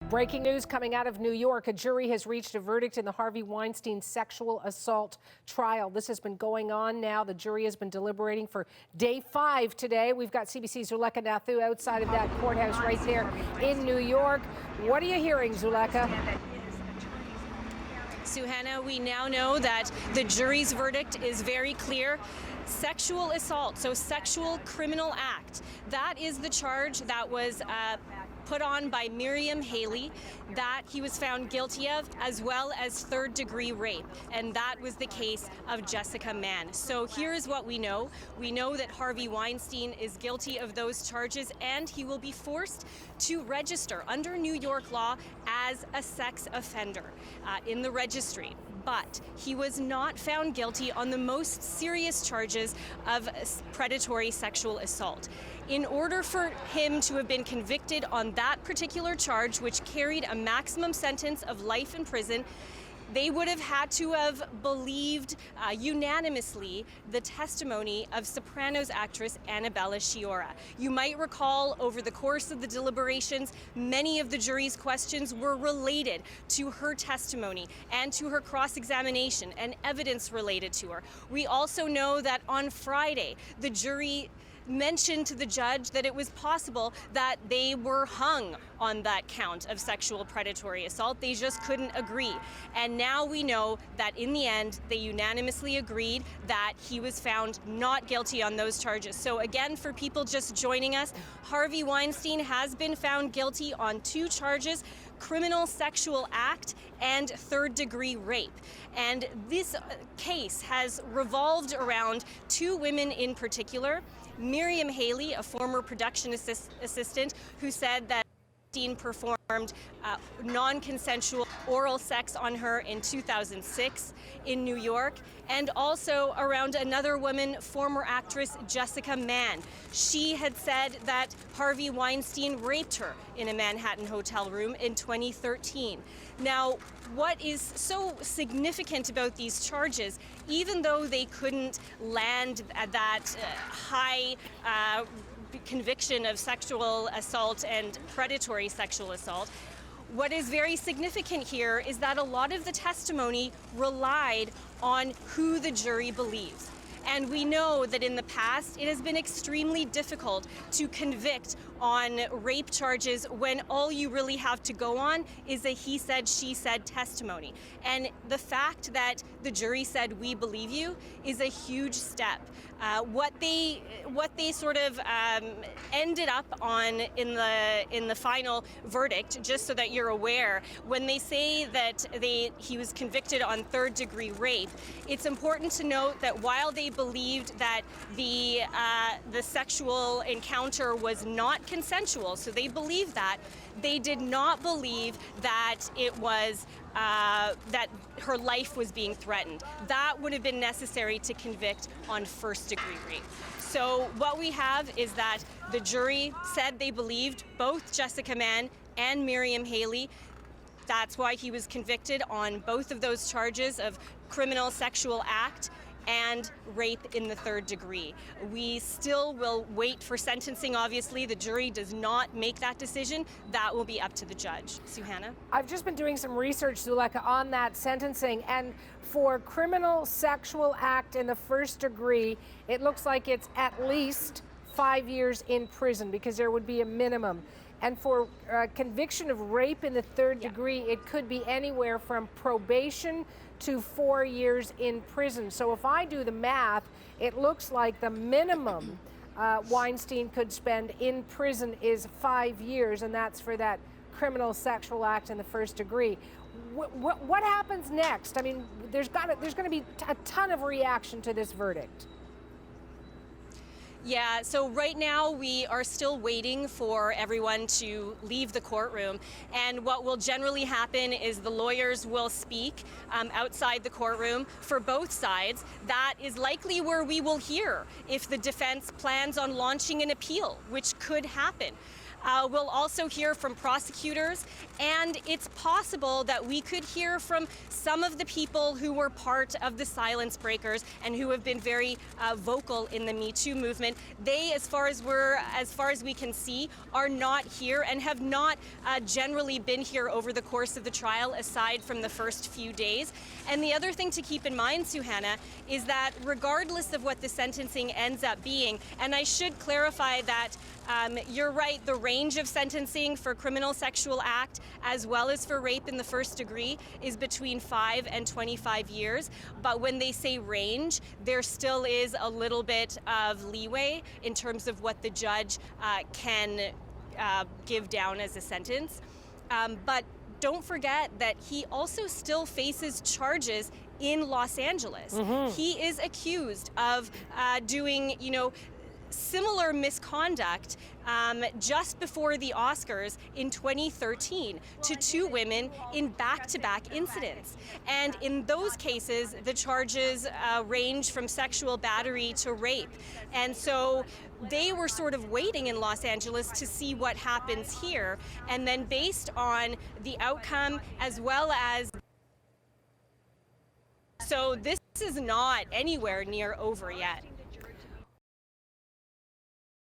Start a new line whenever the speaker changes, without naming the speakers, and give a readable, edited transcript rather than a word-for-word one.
Breaking news coming out of New York. A jury has reached a verdict in the Harvey Weinstein sexual assault trial. This has been going on now. The jury has been deliberating for day 5 today. We've got CBC's Zuleka Nathu outside of that courthouse right there in New York. What are you hearing, Zuleka?
Suhana, we now know that the jury's verdict is very clear. Sexual assault, so sexual criminal act. That is the charge that was put on by Miriam Haley, that he was found guilty of, as well as third-degree rape. And that was the case of Jessica Mann. So here's what we know. We know that Harvey Weinstein is guilty of those charges, and he will be forced to register under New York law as a sex offender in the registry. But he was not found guilty on the most serious charges of predatory sexual assault. In order for him to have been convicted on that particular charge, which carried a maximum sentence of life in prison, they would have had to have believed unanimously the testimony of Sopranos actress Annabella Sciorra. You might recall over the course of the deliberations, many of the jury's questions were related to her testimony and to her cross-examination and evidence related to her. We also know that on Friday, the jury mentioned to the judge that it was possible that they were hung on that count of sexual predatory assault. They just couldn't agree. And now we know that in the end, they unanimously agreed that he was found not guilty on those charges. So again, for people just joining us, Harvey Weinstein has been found guilty on 2 charges: criminal sexual act and third-degree rape. And this case has revolved around 2 women in particular. Miriam Haley, a former production assistant, who said that Weinstein performed non-consensual oral sex on her in 2006 in New York, and also around another woman, former actress Jessica Mann. She had said that Harvey Weinstein raped her in a Manhattan hotel room in 2013. Now, what is so significant about these charges, even though they couldn't land at that high conviction of sexual assault and predatory sexual assault, what is very significant here is that a lot of the testimony relied on who the jury believes. And we know that in the past, it has been extremely difficult to convict on rape charges when all you really have to go on is a he said, she said testimony. And the fact that the jury said, we believe you, is a huge step. What they sort of ended up on in the final verdict, just so that you're aware, when they say that he was convicted on third-degree rape, it's important to note that while they believed that the sexual encounter was not consensual, so they believed that, they did not believe that it was that her life was being threatened. That would have been necessary to convict on first-degree rape. So what we have is that the jury said they believed both Jessica Mann and Miriam Haley. That's why he was convicted on both of those charges of criminal sexual act and rape in the third degree. We still will wait for sentencing, obviously. The jury does not make that decision. That will be up to the judge. Suhana?
I've just been doing some research, Zuleka, on that sentencing, and for criminal sexual act in the first degree, it looks like it's at least 5 years in prison, because there would be a minimum. And for conviction of rape in the third degree, it could be anywhere from probation to 4 years in prison. So if I do the math, it looks like the minimum Weinstein could spend in prison is 5 years, and that's for that criminal sexual act in the first degree. What happens next? I mean, there's going to be a ton of reaction to this verdict.
Yeah, so right now we are still waiting for everyone to leave the courtroom. And what will generally happen is the lawyers will speak outside the courtroom for both sides. That is likely where we will hear if the defense plans on launching an appeal, which could happen. We'll also hear from prosecutors, and it's possible that we could hear from some of the people who were part of the silence breakers and who have been very vocal in the Me Too movement. They, as far as we can see, are not here and have not generally been here over the course of the trial, aside from the first few days. And the other thing to keep in mind, Suhana, is that regardless of what the sentencing ends up being, and I should clarify that you're right, the range of sentencing for criminal sexual act as well as for rape in the first degree is between 5 and 25 years. But when they say range, there still is a little bit of leeway in terms of what the judge can give down as a sentence. But don't forget that he also still faces charges in Los Angeles. Mm-hmm. He is accused of doing, similar misconduct just before the Oscars in 2013 to 2 women in back-to-back incidents. And in those cases, the charges range from sexual battery to rape. And so they were sort of waiting in Los Angeles to see what happens here. And then based on the outcome as well as... So this is not anywhere near over yet.